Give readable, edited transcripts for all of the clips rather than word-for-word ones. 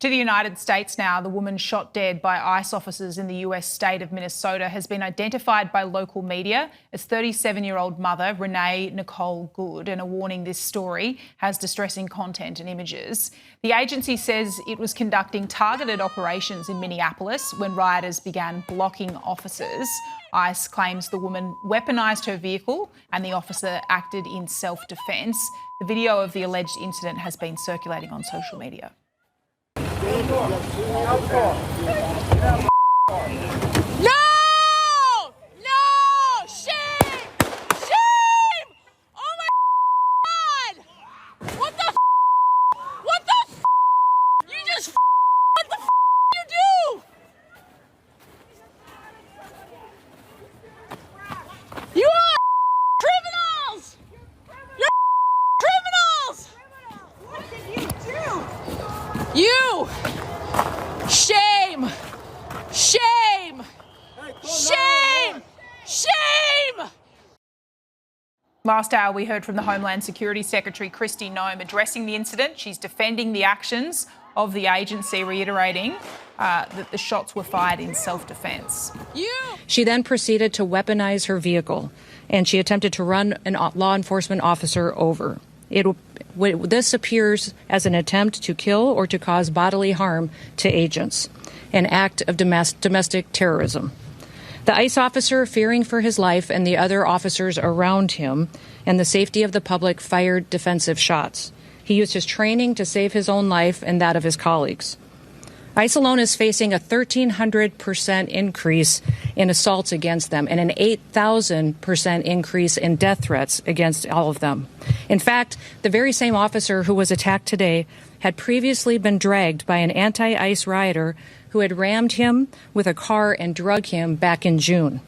To the United States now, the woman shot dead by ICE officers in the US state of Minnesota has been identified by local media as 37-year-old mother Renee Nicole Good, and a warning: this story has distressing content and images. The agency says it was conducting targeted operations in Minneapolis when rioters began blocking officers. ICE claims the woman weaponised her vehicle and the officer acted in self-defence. The video of the alleged incident has been circulating on social media. No! No! Shame! Shame! Oh my God! What the What the You just what the you do? You are criminals! You're criminals! What did you do? You! Shame! Shame! Shame! Shame! Last hour, we heard from the Homeland Security Secretary, Kristi Noem, addressing the incident. She's defending the actions of the agency, reiterating that the shots were fired in self-defence. She then proceeded to weaponize her vehicle, and she attempted to run a law enforcement officer over. This appears as an attempt to kill or to cause bodily harm to agents, an act of domestic terrorism. The ICE officer, fearing for his life and the other officers around him and the safety of the public, fired defensive shots. He used his training to save his own life and that of his colleagues. ICE alone is facing a 1,300% increase in assaults against them and an 8,000% increase in death threats against all of them. In fact, the very same officer who was attacked today had previously been dragged by an anti-ICE rioter who had rammed him with a car and drug him back in June.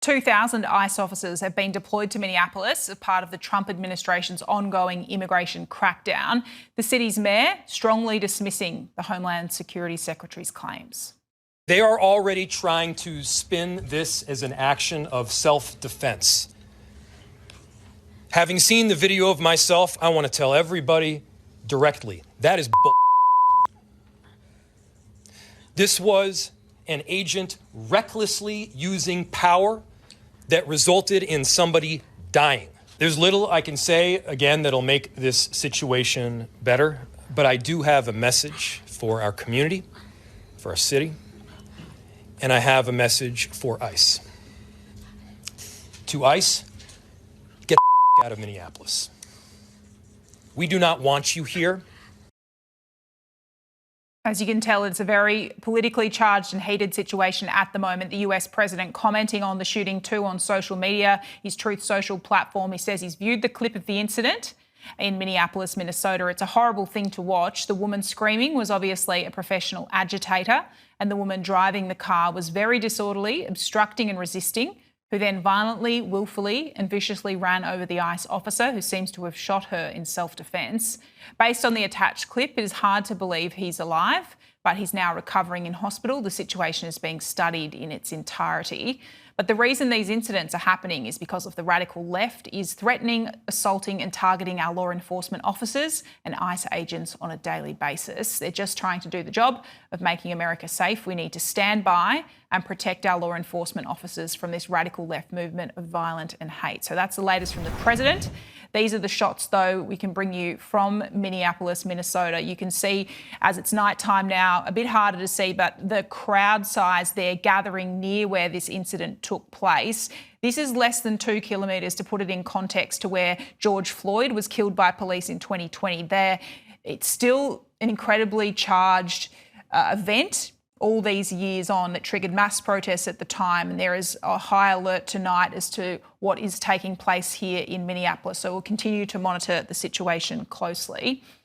2,000 ICE officers have been deployed to Minneapolis as part of the Trump administration's ongoing immigration crackdown. The city's mayor strongly dismissing the Homeland Security Secretary's claims. They are already trying to spin this as an action of self-defense. Having seen the video of myself, I want to tell everybody directly, that is bull. This was an agent recklessly using power that resulted in somebody dying. There's little I can say, again, that'll make this situation better, but I do have a message for our community, for our city, and I have a message for ICE. To ICE, get the out of Minneapolis. We do not want you here. As you can tell, it's a very politically charged and heated situation at the moment. The US president commenting on the shooting too on social media, his Truth Social platform. He says he's viewed the clip of the incident in Minneapolis, Minnesota. It's a horrible thing to watch. The woman screaming was obviously a professional agitator, and the woman driving the car was very disorderly, obstructing and resisting, who then violently, willfully and viciously ran over the ICE officer, who seems to have shot her in self-defence. Based on the attached clip, it is hard to believe he's alive, but he's now recovering in hospital. The situation is being studied in its entirety. But the reason these incidents are happening is because of the radical left is threatening, assaulting and targeting our law enforcement officers and ICE agents on a daily basis. They're just trying to do the job of making America safe. We need to stand by and protect our law enforcement officers from this radical left movement of violence and hate. So that's the latest from the president. These are the shots, though, we can bring you from Minneapolis, Minnesota. You can see, as it's nighttime now, a bit harder to see, but the crowd size there gathering near where this incident took place. This is less than 2 kilometres, to put it in context, to where George Floyd was killed by police in 2020. It's still an incredibly charged event all these years on that triggered mass protests at the time, and there is a high alert tonight as to what is taking place here in Minneapolis. So we'll continue to monitor the situation closely.